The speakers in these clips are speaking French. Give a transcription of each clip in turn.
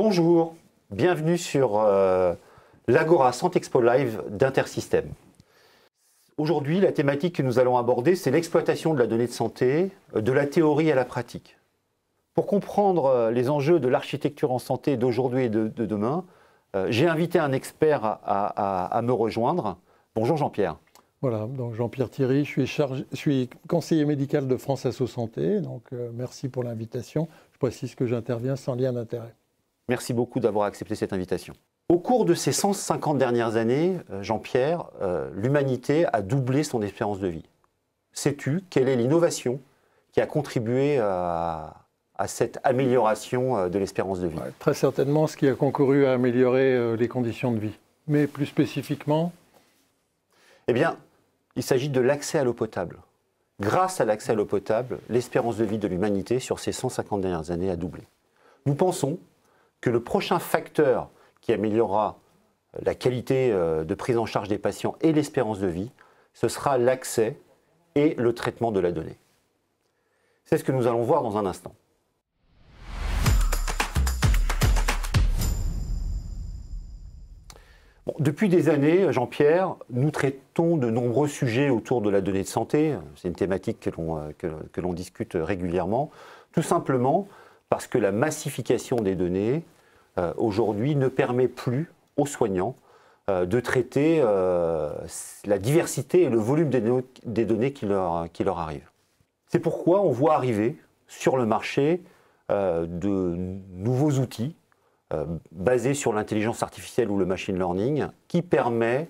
Bonjour, bienvenue sur l'Agora Santexpo Live d'Intersystem. Aujourd'hui, la thématique que nous allons aborder, c'est l'exploitation de la donnée de santé, de la théorie à la pratique. Pour comprendre les enjeux de l'architecture en santé d'aujourd'hui et de demain, j'ai invité un expert à me rejoindre. Bonjour Jean-Pierre. Voilà, donc Jean-Pierre Thierry, je suis conseiller médical de France Asso Santé, donc merci pour l'invitation. Je précise que j'interviens sans lien d'intérêt. Merci beaucoup d'avoir accepté cette invitation. Au cours de ces 150 dernières années, Jean-Pierre, l'humanité a doublé son espérance de vie. Sais-tu quelle est l'innovation qui a contribué à cette amélioration de l'espérance de vie? Très certainement ce qui a concouru à améliorer les conditions de vie. Mais plus spécifiquement? Eh bien, il s'agit de l'accès à l'eau potable. Grâce à l'accès à l'eau potable, l'espérance de vie de l'humanité sur ces 150 dernières années a doublé. Nous pensons que le prochain facteur qui améliorera la qualité de prise en charge des patients et l'espérance de vie, ce sera l'accès et le traitement de la donnée. C'est ce que nous allons voir dans un instant. Bon, depuis des années, Jean-Pierre, nous traitons de nombreux sujets autour de la donnée de santé. C'est une thématique que l'on discute régulièrement, tout simplement parce que la massification des données, aujourd'hui, ne permet plus aux soignants de traiter la diversité et le volume des données qui leur arrivent. C'est pourquoi on voit arriver sur le marché de nouveaux outils basés sur l'intelligence artificielle ou le machine learning qui permet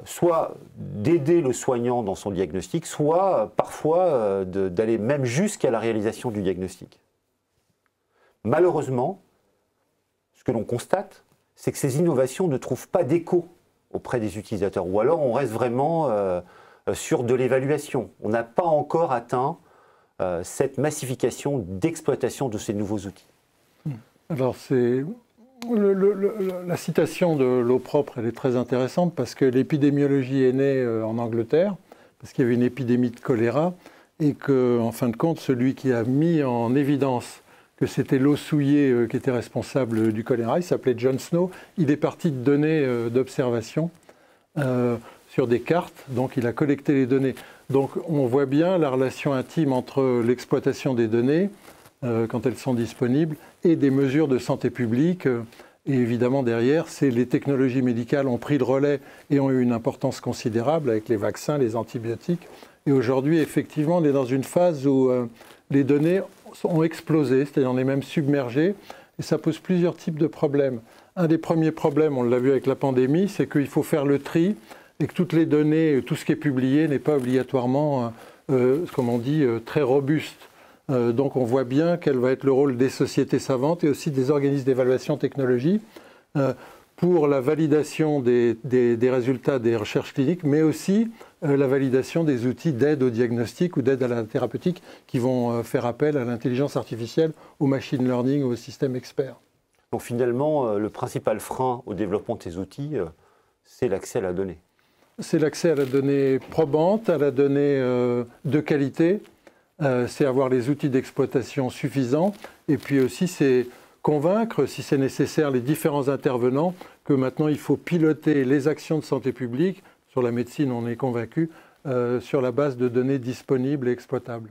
soit d'aider le soignant dans son diagnostic, soit parfois d'aller même jusqu'à la réalisation du diagnostic. Malheureusement, ce que l'on constate, c'est que ces innovations ne trouvent pas d'écho auprès des utilisateurs. Ou alors on reste vraiment sur de l'évaluation. On n'a pas encore atteint cette massification d'exploitation de ces nouveaux outils. Alors la citation de l'eau propre, elle est très intéressante parce que l'épidémiologie est née en Angleterre, parce qu'il y avait une épidémie de choléra, et qu'en fin de compte, celui qui a mis en évidence que c'était l'eau souillée qui était responsable du choléra, il s'appelait John Snow. Il est parti de données d'observation sur des cartes, donc il a collecté les données. Donc on voit bien la relation intime entre l'exploitation des données, quand elles sont disponibles, et des mesures de santé publique. Et évidemment derrière, les technologies médicales ont pris le relais et ont eu une importance considérable avec les vaccins, les antibiotiques. Et aujourd'hui, effectivement, on est dans une phase où les données ont explosé, c'est-à-dire on est même submergé, et ça pose plusieurs types de problèmes. Un des premiers problèmes, on l'a vu avec la pandémie, c'est qu'il faut faire le tri et que toutes les données, tout ce qui est publié n'est pas obligatoirement, comme on dit, très robuste. Donc on voit bien quel va être le rôle des sociétés savantes et aussi des organismes d'évaluation technologie pour la validation des résultats des recherches cliniques, mais aussi la validation des outils d'aide au diagnostic ou d'aide à la thérapeutique qui vont faire appel à l'intelligence artificielle, au machine learning, au système expert. Donc finalement, le principal frein au développement de ces outils, c'est l'accès à la donnée. C'est l'accès à la donnée probante, à la donnée de qualité, c'est avoir les outils d'exploitation suffisants, et puis aussi c'est convaincre, si c'est nécessaire, les différents intervenants que maintenant il faut piloter les actions de santé publique. Sur la médecine, on est convaincu, sur la base de données disponibles et exploitables.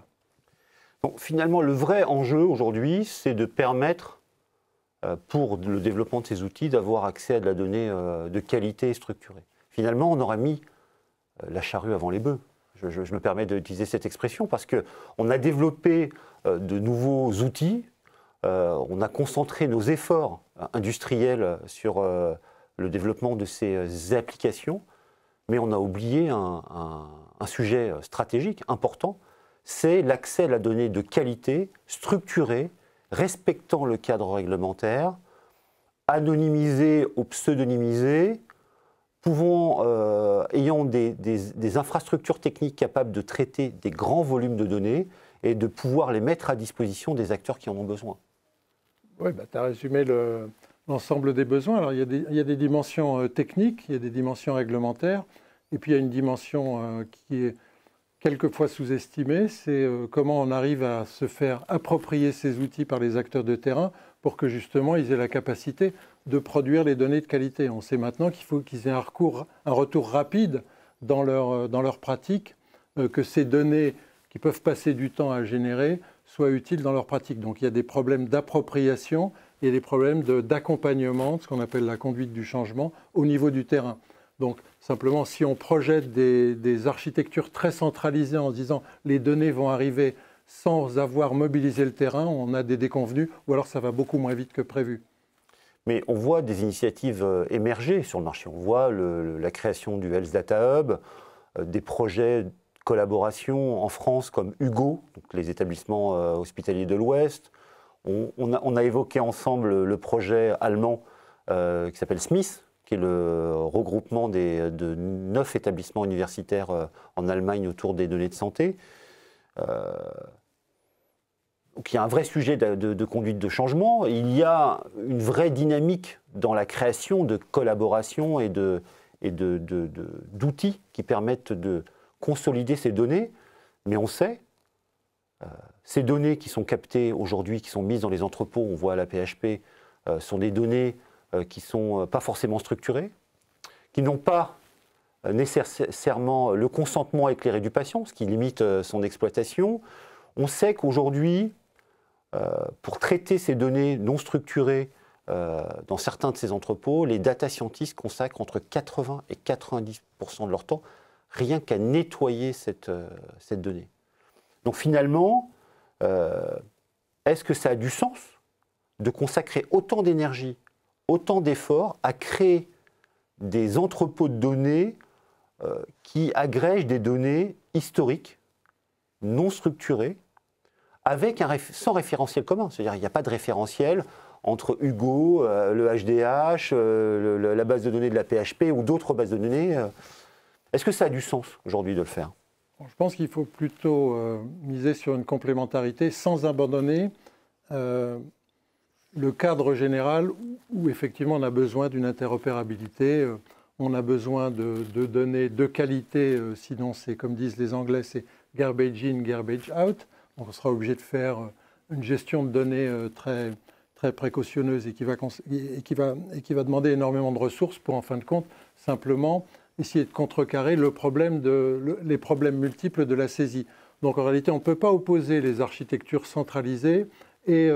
Donc, finalement, le vrai enjeu aujourd'hui, c'est de permettre, pour le développement de ces outils, d'avoir accès à de la donnée de qualité et structurée. Finalement, on aura mis la charrue avant les bœufs. Je me permets d'utiliser cette expression parce qu'on a développé de nouveaux outils, on a concentré nos efforts industriels sur le développement de ces applications, mais on a oublié un sujet stratégique important, c'est l'accès à la donnée de qualité, structurée, respectant le cadre réglementaire, anonymisée ou pseudonymisée, ayant des infrastructures techniques capables de traiter des grands volumes de données et de pouvoir les mettre à disposition des acteurs qui en ont besoin. Oui, tu as résumé l'ensemble des besoins. Alors, il y a des dimensions techniques, il y a des dimensions réglementaires, et puis il y a une dimension qui est quelquefois sous-estimé, c'est comment on arrive à se faire approprier ces outils par les acteurs de terrain pour que justement ils aient la capacité de produire les données de qualité. On sait maintenant qu'il faut qu'ils aient un retour rapide dans leur pratique, que ces données qui peuvent passer du temps à générer soient utiles dans leur pratique. Donc il y a des problèmes d'appropriation et des problèmes d'accompagnement, ce qu'on appelle la conduite du changement, au niveau du terrain. Donc simplement, si on projette des architectures très centralisées en se disant les données vont arriver sans avoir mobilisé le terrain, on a des déconvenus, ou alors ça va beaucoup moins vite que prévu. Mais on voit des initiatives émerger sur le marché. On voit la création du Health Data Hub, des projets de collaboration en France comme Hugo, donc les établissements hospitaliers de l'Ouest. On a évoqué ensemble le projet allemand qui s'appelle SMIS, qui est le regroupement de 9 établissements universitaires en Allemagne autour des données de santé. Donc il y a un vrai sujet de conduite de changement. Il y a une vraie dynamique dans la création de collaboration et d'outils qui permettent de consolider ces données. Mais on sait, ces données qui sont captées aujourd'hui, qui sont mises dans les entrepôts, on voit à la PHP, sont des données qui ne sont pas forcément structurées, qui n'ont pas nécessairement le consentement éclairé du patient, ce qui limite son exploitation. On sait qu'aujourd'hui, pour traiter ces données non structurées dans certains de ces entrepôts, les data scientists consacrent entre 80 et 90% de leur temps rien qu'à nettoyer cette donnée. Donc finalement, est-ce que ça a du sens de consacrer autant d'énergie, autant d'efforts à créer des entrepôts de données qui agrègent des données historiques, non structurées, sans référentiel commun. C'est-à-dire qu'il n'y a pas de référentiel entre Hugo, le HDH, la base de données de la PHP ou d'autres bases de données. Est-ce que ça a du sens aujourd'hui de le faire ? Je pense qu'il faut plutôt miser sur une complémentarité sans abandonner le cadre général où effectivement on a besoin d'une interopérabilité, on a besoin de données de qualité, sinon c'est comme disent les Anglais, c'est garbage in, garbage out. Donc on sera obligé de faire une gestion de données très, très précautionneuse et qui va demander énormément de ressources pour en fin de compte simplement essayer de contrecarrer les problèmes multiples de la saisie. Donc en réalité, on ne peut pas opposer les architectures centralisées et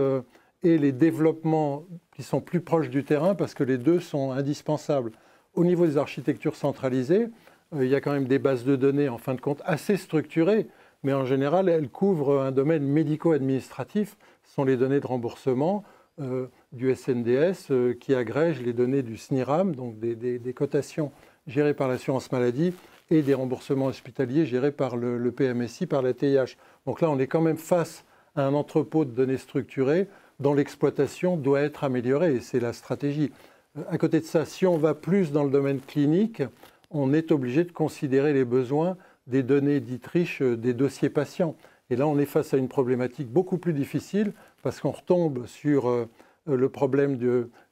les développements qui sont plus proches du terrain parce que les deux sont indispensables. Au niveau des architectures centralisées, il y a quand même des bases de données en fin de compte assez structurées, mais en général, elles couvrent un domaine médico-administratif. Ce sont les données de remboursement du SNDS qui agrègent les données du SNIRAM, donc des cotations gérées par l'assurance maladie et des remboursements hospitaliers gérés par le PMSI, par la TIH. Donc là, on est quand même face à un entrepôt de données structurées dont l'exploitation doit être améliorée, et c'est la stratégie. À côté de ça, si on va plus dans le domaine clinique, on est obligé de considérer les besoins des données dites riches des dossiers patients. Et là, on est face à une problématique beaucoup plus difficile parce qu'on retombe sur le problème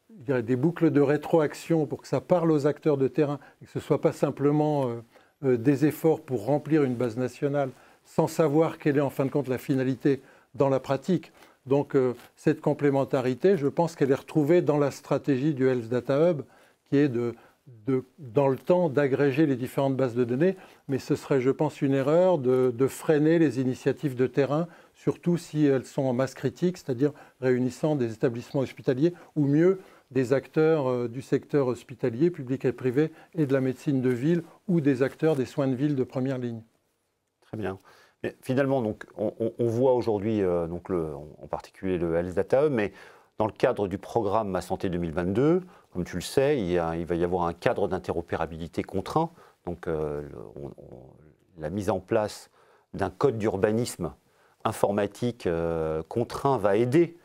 des boucles de rétroaction pour que ça parle aux acteurs de terrain et que ce ne soit pas simplement des efforts pour remplir une base nationale sans savoir quelle est en fin de compte la finalité dans la pratique. Donc cette complémentarité, je pense qu'elle est retrouvée dans la stratégie du Health Data Hub qui est dans le temps d'agréger les différentes bases de données, mais ce serait, je pense, une erreur de freiner les initiatives de terrain, surtout si elles sont en masse critique, c'est-à-dire réunissant des établissements hospitaliers ou mieux des acteurs du secteur hospitalier, public et privé, et de la médecine de ville ou des acteurs des soins de ville de première ligne. Très bien. Mais finalement, donc, on voit aujourd'hui, en particulier le Health Data Hub, mais dans le cadre du programme Ma Santé 2022, comme tu le sais, il va y avoir un cadre d'interopérabilité contraint. Donc, la mise en place d'un code d'urbanisme informatique contraint va aider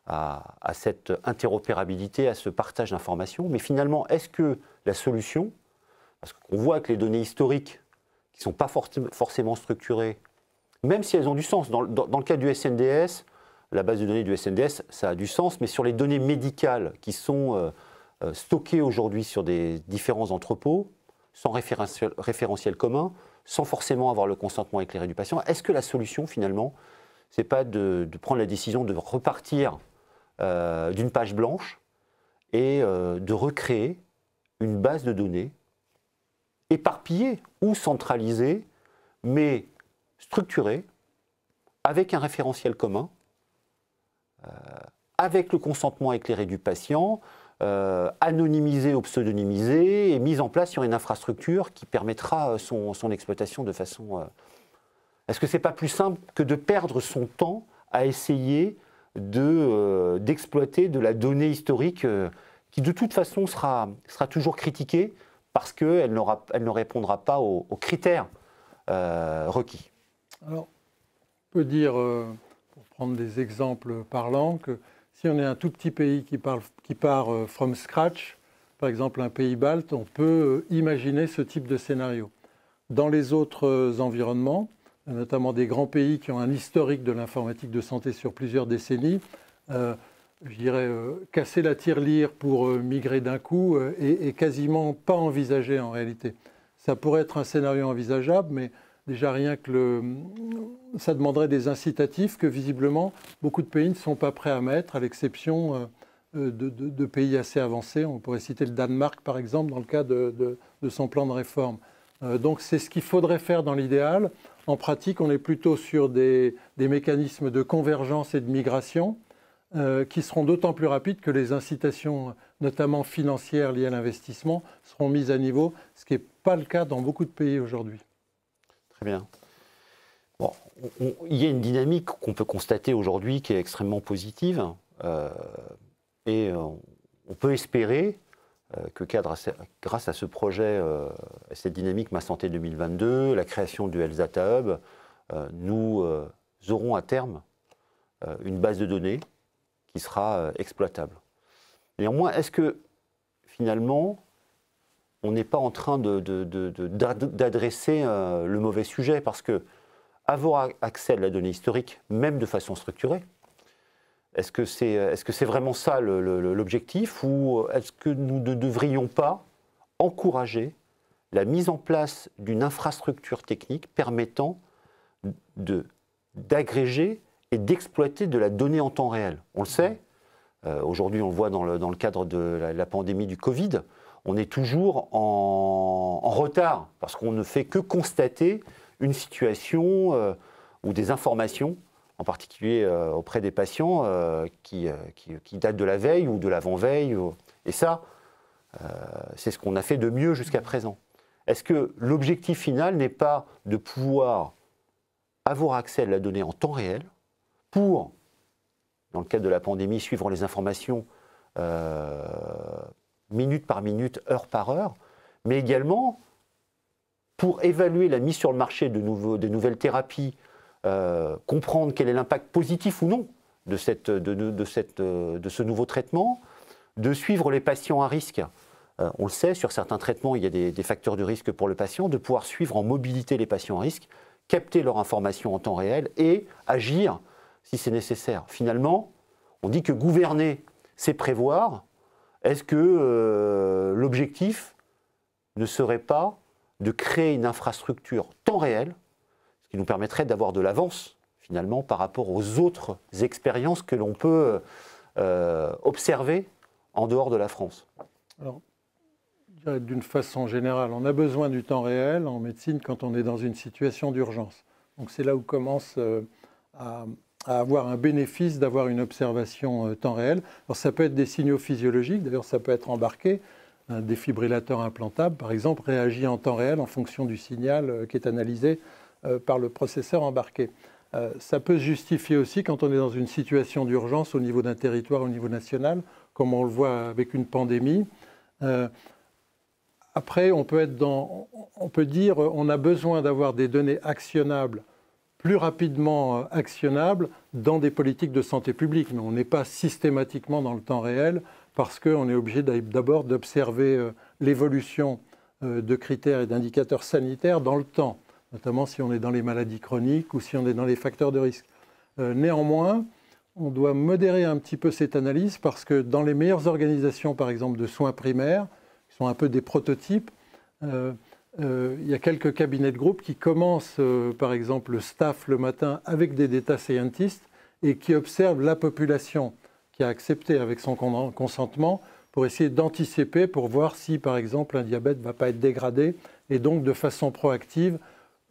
à cette interopérabilité, à ce partage d'informations. Mais finalement, est-ce que la solution, parce qu'on voit que les données historiques qui ne sont pas forcément structurées, même si elles ont du sens, dans le cas du SNDS, la base de données du SNDS, ça a du sens, mais sur les données médicales qui sont stockées aujourd'hui sur des différents entrepôts, sans référentiel commun, sans forcément avoir le consentement éclairé du patient. Est-ce que la solution, finalement, c'est pas de prendre la décision de repartir d'une page blanche et de recréer une base de données éparpillée ou centralisée, mais structurée, avec un référentiel commun, avec le consentement éclairé du patient, anonymisé ou pseudonymisé, et mise en place sur une infrastructure qui permettra son exploitation de façon... Est-ce que ce n'est pas plus simple que de perdre son temps à essayer d'exploiter de la donnée historique qui de toute façon sera toujours critiquée parce qu'elle ne répondra pas aux critères requis? Alors, on peut dire, pour prendre des exemples parlants, que si on est un tout petit pays qui part from scratch, par exemple un pays balte, on peut imaginer ce type de scénario. Dans les autres environnements, notamment des grands pays qui ont un historique de l'informatique de santé sur plusieurs décennies, je dirais casser la tirelire pour migrer d'un coup est quasiment pas envisagé en réalité. Ça pourrait être un scénario envisageable, mais déjà rien que ça demanderait des incitatifs que visiblement beaucoup de pays ne sont pas prêts à mettre, à l'exception de pays assez avancés. On pourrait citer le Danemark par exemple dans le cas de son plan de réforme. Donc c'est ce qu'il faudrait faire dans l'idéal. En pratique, on est plutôt sur des mécanismes de convergence et de migration qui seront d'autant plus rapides que les incitations, notamment financières liées à l'investissement, seront mises à niveau, ce qui n'est pas le cas dans beaucoup de pays aujourd'hui. Très bien. Bon, il y a une dynamique qu'on peut constater aujourd'hui qui est extrêmement positive et on peut espérer que grâce à ce projet, à cette dynamique Ma Santé 2022, la création du Health Data Hub, nous aurons à terme une base de données qui sera exploitable. Néanmoins, est-ce que finalement, on n'est pas en train d'adresser le mauvais sujet? Parce que avoir accès à la donnée historique, même de façon structurée, est-ce que c'est vraiment ça l'objectif, ou est-ce que nous ne devrions pas encourager la mise en place d'une infrastructure technique permettant d'agréger et d'exploiter de la donnée en temps réel? On le sait, aujourd'hui on le voit dans le cadre de la pandémie du Covid, on est toujours en retard parce qu'on ne fait que constater une situation ou des informations, en particulier auprès des patients, qui datent de la veille ou de l'avant-veille. Et ça, c'est ce qu'on a fait de mieux jusqu'à présent. Est-ce que l'objectif final n'est pas de pouvoir avoir accès à la donnée en temps réel pour, dans le cadre de la pandémie, suivre les informations minute par minute, heure par heure, mais également pour évaluer la mise sur le marché de nouvelles thérapies, comprendre quel est l'impact positif ou non de ce nouveau traitement, de suivre les patients à risque. On le sait, sur certains traitements, il y a des facteurs de risque pour le patient, de pouvoir suivre en mobilité les patients à risque, capter leurs informations en temps réel et agir si c'est nécessaire. Finalement, on dit que gouverner, c'est prévoir. Est-ce que l'objectif ne serait pas de créer une infrastructure temps réel, ce qui nous permettrait d'avoir de l'avance, finalement, par rapport aux autres expériences que l'on peut observer en dehors de la France? Alors, je dirais d'une façon générale, on a besoin du temps réel en médecine quand on est dans une situation d'urgence. Donc c'est là où commence à avoir un bénéfice d'avoir une observation temps réel. Alors ça peut être des signaux physiologiques, d'ailleurs ça peut être embarqué. Un défibrillateur implantable, par exemple, réagit en temps réel en fonction du signal qui est analysé par le processeur embarqué. Ça peut se justifier aussi quand on est dans une situation d'urgence au niveau d'un territoire, au niveau national, comme on le voit avec une pandémie. Après, on peut dire on a besoin d'avoir des données actionnables, plus rapidement actionnables dans des politiques de santé publique, mais on n'est pas systématiquement dans le temps réel parce qu'on est obligé d'abord d'observer l'évolution de critères et d'indicateurs sanitaires dans le temps, notamment si on est dans les maladies chroniques ou si on est dans les facteurs de risque. Néanmoins, on doit modérer un petit peu cette analyse parce que dans les meilleures organisations, par exemple, de soins primaires, qui sont un peu des prototypes, il y a quelques cabinets de groupe qui commencent, par exemple, le staff le matin avec des data scientists et qui observent la population qui a accepté avec son consentement pour essayer d'anticiper, pour voir si, par exemple, un diabète ne va pas être dégradé et donc, de façon proactive,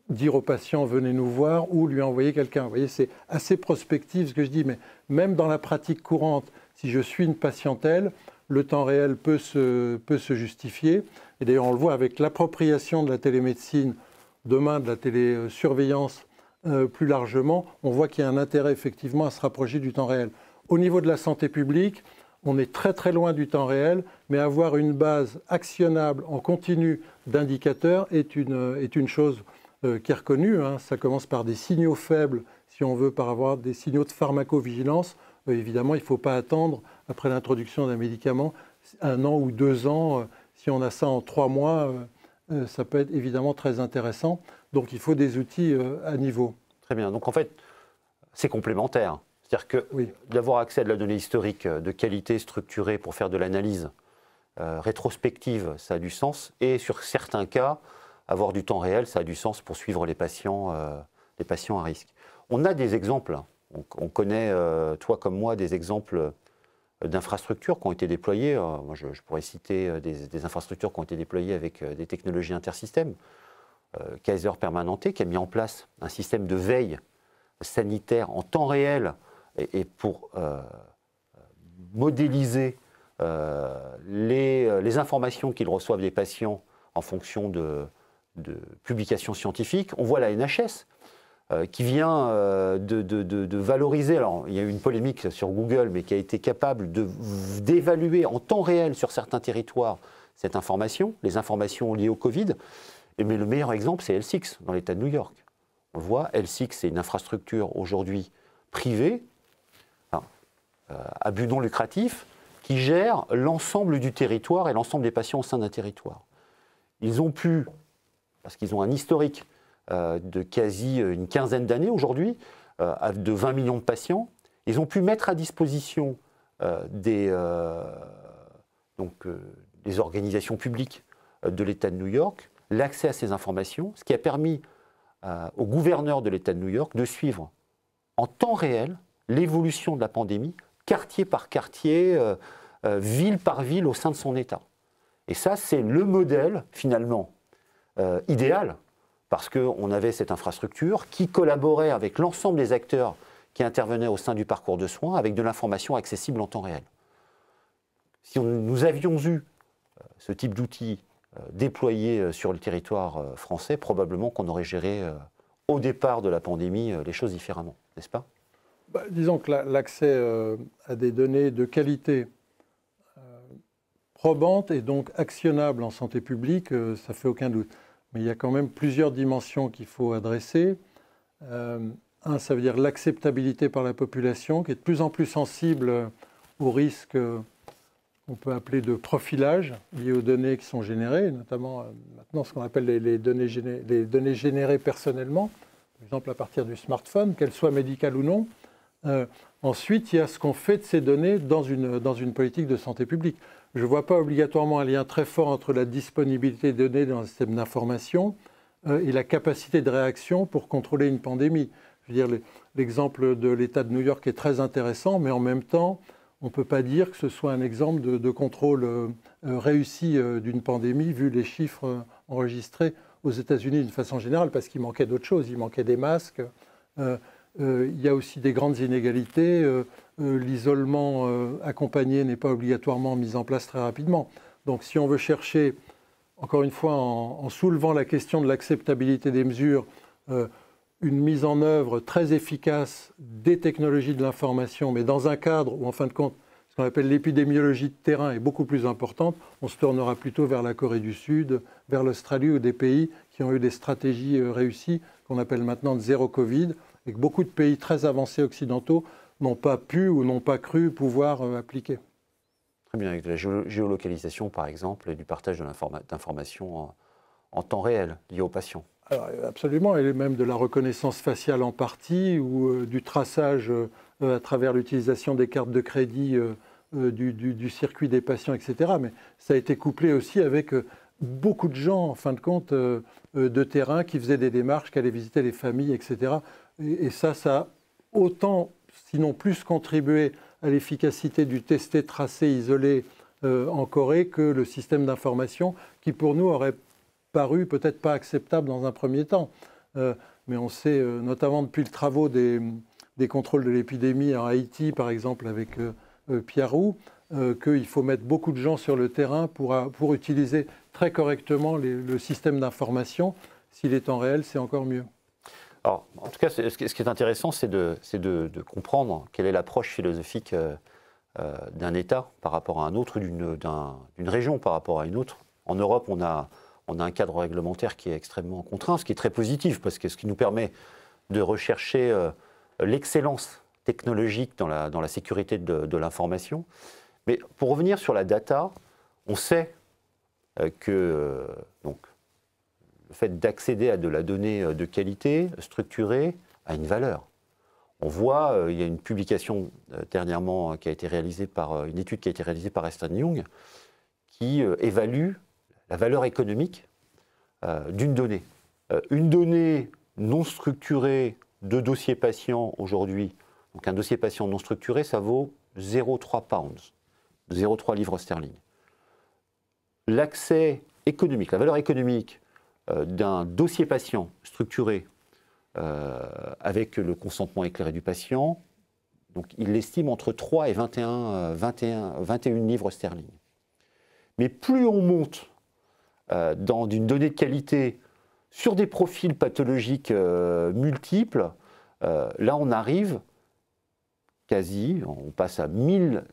dire au patient « venez nous voir » ou lui envoyer quelqu'un. Vous voyez, c'est assez prospectif ce que je dis, mais même dans la pratique courante, si je suis une patientèle, le temps réel peut se justifier. Et d'ailleurs, on le voit avec l'appropriation de la télémédecine, demain de la télésurveillance plus largement, on voit qu'il y a un intérêt effectivement à se rapprocher du temps réel. Au niveau de la santé publique, on est très très loin du temps réel, mais avoir une base actionnable en continu d'indicateurs est une chose qui est reconnue. Ça commence par des signaux faibles, si on veut, par avoir des signaux de pharmacovigilance. Évidemment, il ne faut pas attendre, après l'introduction d'un médicament, 1 an ou 2 ans. Si on a ça en 3 mois, ça peut être évidemment très intéressant. Donc il faut des outils à niveau. Très bien. Donc en fait, c'est complémentaire. C'est-à-dire que d'avoir accès à de la donnée historique de qualité structurée pour faire de l'analyse rétrospective, ça a du sens. Et sur certains cas, avoir du temps réel, ça a du sens pour suivre les patients à risque. On a des exemples. On connaît, toi comme moi, des exemples d'infrastructures qui ont été déployées. Moi, je pourrais citer des infrastructures qui ont été déployées avec des technologies intersystèmes. Kaiser Permanente qui a mis en place un système de veille sanitaire en temps réel et pour modéliser les informations qu'ils reçoivent des patients en fonction de publications scientifiques. On voit la NHS qui vient de valoriser, alors il y a eu une polémique sur Google, mais qui a été capable d'évaluer en temps réel sur certains territoires cette information, les informations liées au Covid. Mais le meilleur exemple, c'est L6, dans l'État de New York. On le voit, L6, c'est une infrastructure aujourd'hui privée, à but non lucratif, qui gère l'ensemble du territoire et l'ensemble des patients au sein d'un territoire. Ils ont pu, parce qu'ils ont un historique de quasi une quinzaine d'années aujourd'hui, de 20 millions de patients, ils ont pu mettre à disposition des organisations publiques de l'État de New York l'accès à ces informations, ce qui a permis au gouverneur de l'État de New York de suivre en temps réel l'évolution de la pandémie, quartier par quartier, ville par ville au sein de son État. Et ça, c'est le modèle, finalement, idéal, parce qu'on avait cette infrastructure qui collaborait avec l'ensemble des acteurs qui intervenaient au sein du parcours de soins, avec de l'information accessible en temps réel. Si nous avions eu ce type d'outils déployés sur le territoire français, probablement qu'on aurait géré au départ de la pandémie les choses différemment, n'est-ce pas ? Disons que l'accès à des données de qualité probantes et donc actionnables en santé publique, ça ne fait aucun doute. Mais il y a quand même plusieurs dimensions qu'il faut adresser. Un, ça veut dire l'acceptabilité par la population, qui est de plus en plus sensible aux risques qu'on peut appeler de profilage liés aux données qui sont générées, notamment maintenant ce qu'on appelle les données générées personnellement, par exemple à partir du smartphone, qu'elles soient médicales ou non. Ensuite, il y a ce qu'on fait de ces données dans une politique de santé publique. Je ne vois pas obligatoirement un lien très fort entre la disponibilité des données dans un système d'information et la capacité de réaction pour contrôler une pandémie. Je veux dire, l'exemple de l'État de New York est très intéressant, mais en même temps, on ne peut pas dire que ce soit un exemple de contrôle réussi d'une pandémie, vu les chiffres enregistrés aux États-Unis d'une façon générale, parce qu'il manquait d'autres choses. Il manquait des masques. Il y a aussi des grandes inégalités. L'isolement accompagné n'est pas obligatoirement mis en place très rapidement. Donc si on veut chercher, encore une fois, en soulevant la question de l'acceptabilité des mesures, une mise en œuvre très efficace des technologies de l'information, mais dans un cadre où, en fin de compte, ce qu'on appelle l'épidémiologie de terrain est beaucoup plus importante, on se tournera plutôt vers la Corée du Sud, vers l'Australie ou des pays qui ont eu des stratégies réussies, qu'on appelle maintenant de zéro Covid, et que beaucoup de pays très avancés occidentaux n'ont pas pu ou n'ont pas cru pouvoir appliquer. Très bien, avec de la géolocalisation par exemple, et du partage d'informations en temps réel liées aux patients. Alors, absolument, et même de la reconnaissance faciale en partie, ou du traçage à travers l'utilisation des cartes de crédit du circuit des patients, etc. Mais ça a été couplé aussi avec beaucoup de gens, en fin de compte, de terrain qui faisaient des démarches, qui allaient visiter les familles, etc. Et ça a autant, sinon plus, contribué à l'efficacité du testé, tracé, isolé en Corée que le système d'information qui, pour nous, aurait paru peut-être pas acceptable dans un premier temps. Mais on sait, notamment depuis le travaux des contrôles de l'épidémie en Haïti, par exemple, avec Pierre Roux, qu'il faut mettre beaucoup de gens sur le terrain pour utiliser très correctement le système d'information. S'il est en réel, c'est encore mieux. Alors, en tout cas, ce qui est intéressant, c'est de comprendre quelle est l'approche philosophique d'un État par rapport à un autre, d'une région par rapport à une autre. En Europe, on a un cadre réglementaire qui est extrêmement contraint, ce qui est très positif, parce que ce qui nous permet de rechercher l'excellence technologique dans la sécurité de l'information. Mais pour revenir sur la data, on sait que donc, le fait d'accéder à de la donnée de qualité, structurée, a une valeur. On voit, il y a une publication dernièrement qui a été réalisée une étude qui a été réalisée par Ernst & Young qui évalue la valeur économique d'une donnée. Une donnée non structurée de dossier patient aujourd'hui, donc un dossier patient non structuré, ça vaut 0,3 pounds, 0,3 livres sterling. L'accès économique, la valeur économique d'un dossier patient structuré avec le consentement éclairé du patient, donc il l'estime entre 3 et 21 livres sterling. Mais plus on monte dans une donnée de qualité sur des profils pathologiques multiples, là on arrive on passe à 1000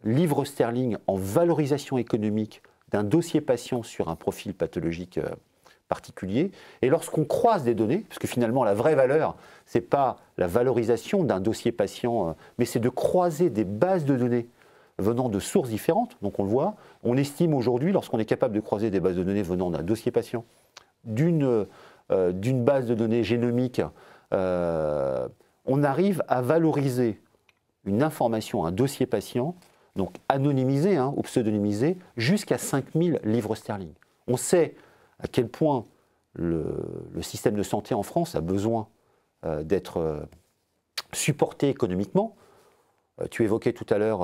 livres sterling en valorisation économique d'un dossier patient sur un profil pathologique particulier. Et lorsqu'on croise des données, parce que finalement la vraie valeur, ce n'est pas la valorisation d'un dossier patient, mais c'est de croiser des bases de données venant de sources différentes. Donc on le voit, on estime aujourd'hui, lorsqu'on est capable de croiser des bases de données venant d'un dossier patient, d'une base de données génomique, on arrive à valoriser une information, un dossier patient, donc anonymisé ou pseudonymisé, jusqu'à 5000 livres sterling. On sait à quel point le système de santé en France a besoin d'être supporté économiquement. Tu évoquais tout à l'heure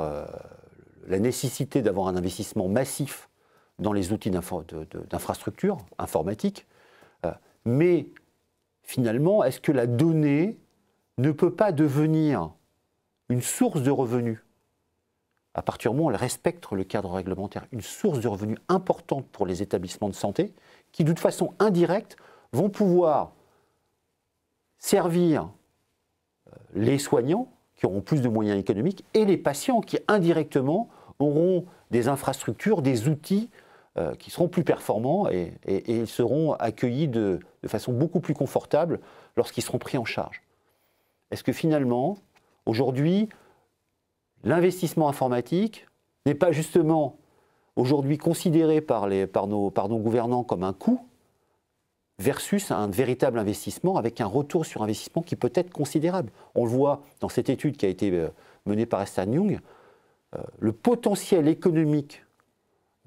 la nécessité d'avoir un investissement massif dans les outils d'infrastructure informatique. Mais finalement, est-ce que la donnée ne peut pas devenir une source de revenus à partir du moment où elle respecte le cadre réglementaire, une source de revenus importante pour les établissements de santé qui, de toute façon indirecte, vont pouvoir servir les soignants qui auront plus de moyens économiques et les patients qui, indirectement, auront des infrastructures, des outils qui seront plus performants et ils seront accueillis de façon beaucoup plus confortable lorsqu'ils seront pris en charge. Est-ce que finalement, aujourd'hui, l'investissement informatique n'est pas justement aujourd'hui considéré par nos gouvernants comme un coût versus un véritable investissement avec un retour sur investissement qui peut être considérable. On le voit dans cette étude qui a été menée par Ernst & Young, le potentiel économique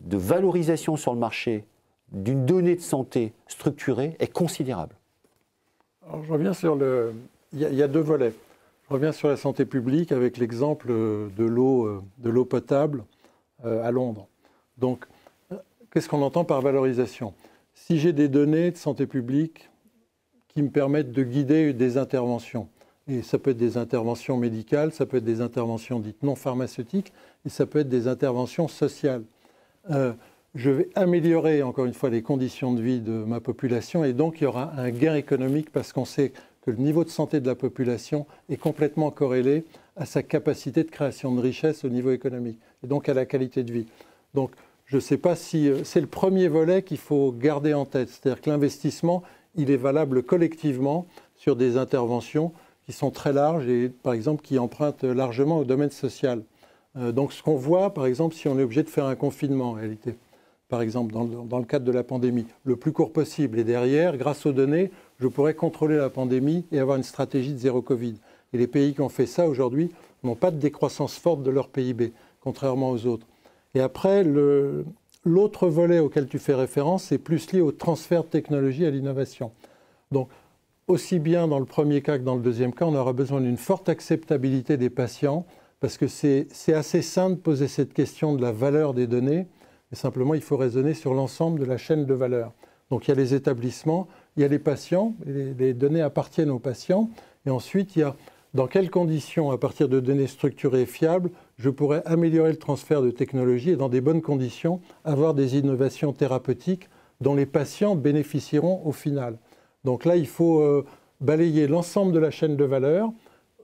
de valorisation sur le marché d'une donnée de santé structurée est considérable. Alors, je reviens sur il y a deux volets. Je reviens sur la santé publique avec l'exemple de l'eau potable à Londres. Donc, qu'est-ce qu'on entend par valorisation ? Si j'ai des données de santé publique qui me permettent de guider des interventions, et ça peut être des interventions médicales, ça peut être des interventions dites non pharmaceutiques, et ça peut être des interventions sociales. Je vais améliorer, encore une fois, les conditions de vie de ma population, et donc il y aura un gain économique parce qu'on sait que le niveau de santé de la population est complètement corrélé à sa capacité de création de richesse au niveau économique, et donc à la qualité de vie. Donc, je ne sais pas si c'est le premier volet qu'il faut garder en tête. C'est-à-dire que l'investissement, il est valable collectivement sur des interventions qui sont très larges et, par exemple, qui empruntent largement au domaine social. Donc, ce qu'on voit, par exemple, si on est obligé de faire un confinement, en réalité, par exemple, dans le cadre de la pandémie, le plus court possible. Et derrière, grâce aux données, je pourrais contrôler la pandémie et avoir une stratégie de zéro Covid. Et les pays qui ont fait ça, aujourd'hui, n'ont pas de décroissance forte de leur PIB, contrairement aux autres. Et après, l'autre volet auquel tu fais référence, c'est plus lié au transfert de technologie à l'innovation. Donc, aussi bien dans le premier cas que dans le deuxième cas, on aura besoin d'une forte acceptabilité des patients, parce que c'est assez simple de poser cette question de la valeur des données, mais simplement il faut raisonner sur l'ensemble de la chaîne de valeur. Donc il y a les établissements, il y a les patients, les données appartiennent aux patients, et ensuite il y a dans quelles conditions, à partir de données structurées et fiables, je pourrais améliorer le transfert de technologie et dans des bonnes conditions, avoir des innovations thérapeutiques dont les patients bénéficieront au final. Donc là, il faut balayer l'ensemble de la chaîne de valeur,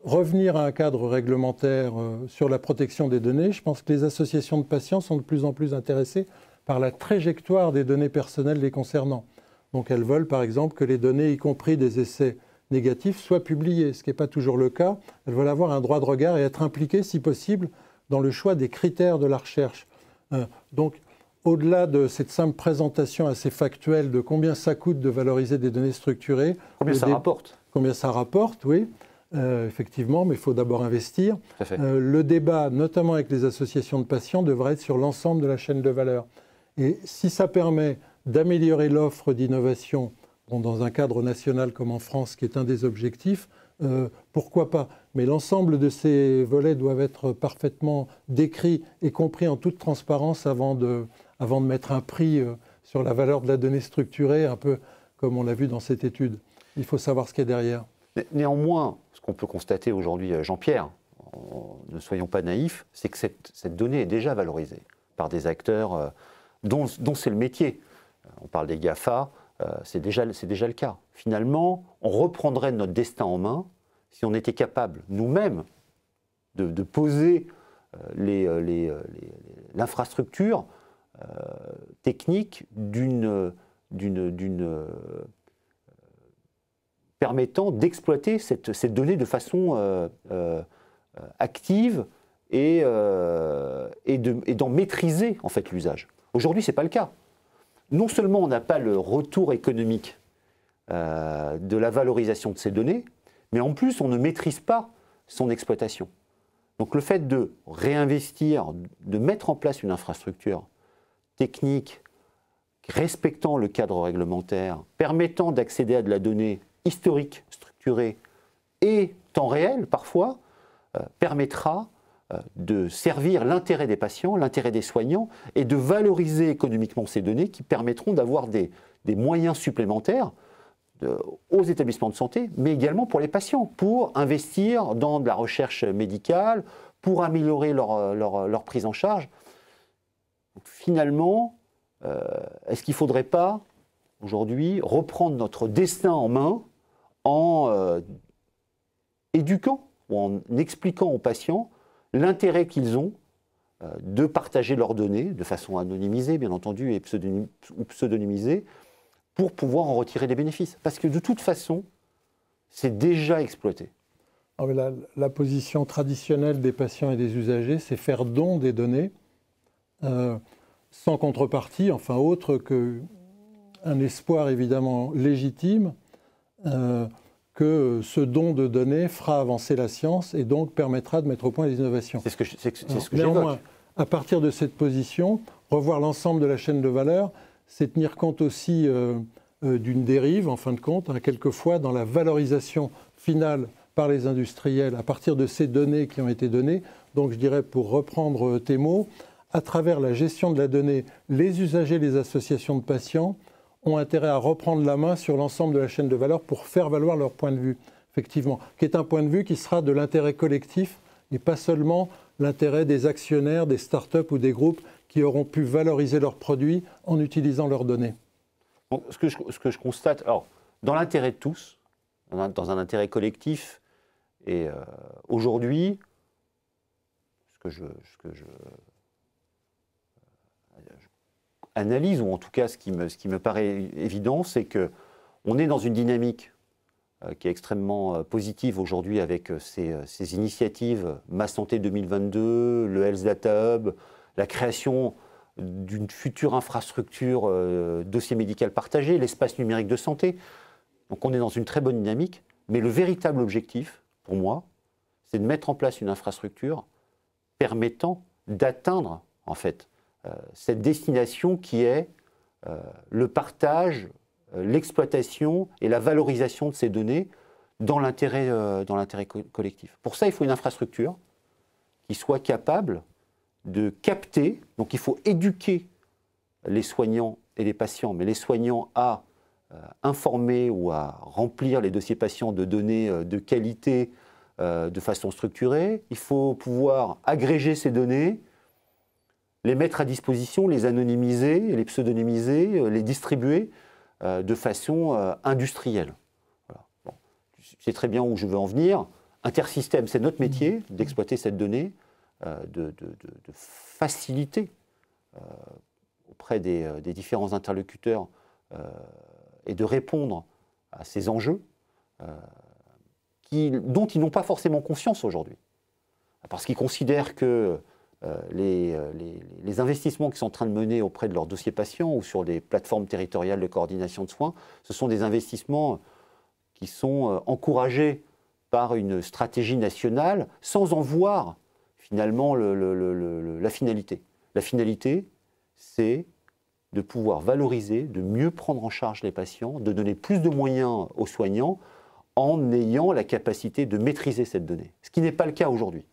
revenir à un cadre réglementaire sur la protection des données. Je pense que les associations de patients sont de plus en plus intéressées par la trajectoire des données personnelles les concernant. Donc elles veulent par exemple que les données, y compris des essais négatifs, soient publiées, ce qui n'est pas toujours le cas. Elles veulent avoir un droit de regard et être impliquées, si possible, dans le choix des critères de la recherche. Donc, au-delà de cette simple présentation assez factuelle de combien ça coûte de valoriser des données structurées... Combien ça rapporte? Combien ça rapporte, oui, effectivement, mais il faut d'abord investir. Le débat, notamment avec les associations de patients, devrait être sur l'ensemble de la chaîne de valeur. Et si ça permet d'améliorer l'offre d'innovation dans un cadre national comme en France, qui est un des objectifs, pourquoi pas? Mais l'ensemble de ces volets doivent être parfaitement décrits et compris en toute transparence avant de mettre un prix sur la valeur de la donnée structurée, un peu comme on l'a vu dans cette étude. Il faut savoir ce qu'il y a derrière. Néanmoins, ce qu'on peut constater aujourd'hui, Jean-Pierre, ne soyons pas naïfs, c'est que cette donnée est déjà valorisée par des acteurs dont c'est le métier. On parle des GAFA, c'est déjà le cas. Finalement, on reprendrait notre destin en main si on était capable, nous-mêmes, de poser l'infrastructure technique permettant d'exploiter cette donnée de façon active et d'en maîtriser en fait l'usage. Aujourd'hui, ce n'est pas le cas. Non seulement on n'a pas le retour économique de la valorisation de ces données, mais en plus on ne maîtrise pas son exploitation. Donc le fait de réinvestir, de mettre en place une infrastructure technique respectant le cadre réglementaire, permettant d'accéder à de la donnée historique, structurée et temps réel parfois, permettra de servir l'intérêt des patients, l'intérêt des soignants et de valoriser économiquement ces données qui permettront d'avoir des moyens supplémentaires aux établissements de santé, mais également pour les patients, pour investir dans de la recherche médicale, pour améliorer leur prise en charge. Donc, finalement, est-ce qu'il ne faudrait pas, aujourd'hui, reprendre notre destin en main en éduquant ou en expliquant aux patients l'intérêt qu'ils ont de partager leurs données de façon anonymisée, bien entendu, ou pseudonymisée, pour pouvoir en retirer des bénéfices. Parce que de toute façon, c'est déjà exploité. La position traditionnelle des patients et des usagers, c'est faire don des données sans contrepartie, enfin autre qu'un espoir évidemment légitime que ce don de données fera avancer la science et donc permettra de mettre au point les innovations. C'est ce que néanmoins, à partir de cette position, revoir l'ensemble de la chaîne de valeur, c'est tenir compte aussi d'une dérive, en fin de compte, quelquefois dans la valorisation finale par les industriels à partir de ces données qui ont été données. Donc je dirais, pour reprendre tes mots, à travers la gestion de la donnée, les usagers, les associations de patients ont intérêt à reprendre la main sur l'ensemble de la chaîne de valeur pour faire valoir leur point de vue, effectivement, qui est un point de vue qui sera de l'intérêt collectif et pas seulement l'intérêt des actionnaires, des startups ou des groupes qui auront pu valoriser leurs produits en utilisant leurs données. Donc, ce que je constate, alors, dans l'intérêt de tous, dans un intérêt collectif, et aujourd'hui, ce que je analyse, ou en tout cas ce qui me paraît évident, c'est qu'on est dans une dynamique qui est extrêmement positive aujourd'hui avec ces initiatives Ma Santé 2022, le Health Data Hub, la création d'une future infrastructure dossier médical partagé, l'espace numérique de santé. Donc on est dans une très bonne dynamique, mais le véritable objectif, pour moi, c'est de mettre en place une infrastructure permettant d'atteindre en fait cette destination qui est le partage, l'exploitation et la valorisation de ces données dans l'intérêt collectif. Pour ça, il faut une infrastructure qui soit capable de capter, donc il faut éduquer les soignants et les patients, mais les soignants à informer ou à remplir les dossiers patients de données de qualité de façon structurée. Il faut pouvoir agréger ces données, les mettre à disposition, les anonymiser, les pseudonymiser, les distribuer de façon industrielle. Voilà. Bon. C'est très bien où je veux en venir. Intersystème, c'est notre métier d'exploiter cette donnée, de faciliter auprès des différents interlocuteurs et de répondre à ces enjeux dont ils n'ont pas forcément conscience aujourd'hui. Parce qu'ils considèrent que les investissements qu'ils sont en train de mener auprès de leurs dossiers patients ou sur des plateformes territoriales de coordination de soins, ce sont des investissements qui sont encouragés par une stratégie nationale sans en voir finalement la finalité. La finalité, c'est de pouvoir valoriser, de mieux prendre en charge les patients, de donner plus de moyens aux soignants en ayant la capacité de maîtriser cette donnée, ce qui n'est pas le cas aujourd'hui.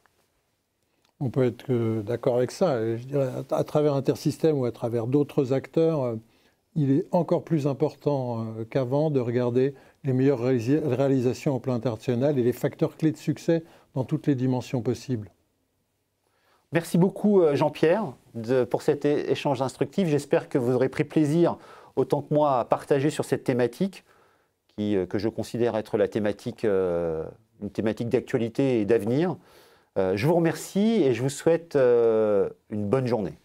On peut être d'accord avec ça. Je dirais, à travers Intersystème ou à travers d'autres acteurs, il est encore plus important qu'avant de regarder les meilleures réalisations au plan international et les facteurs clés de succès dans toutes les dimensions possibles. Merci beaucoup Jean-Pierre pour cet échange instructif. J'espère que vous aurez pris plaisir autant que moi à partager sur cette thématique que je considère être une thématique d'actualité et d'avenir. Je vous remercie et je vous souhaite une bonne journée.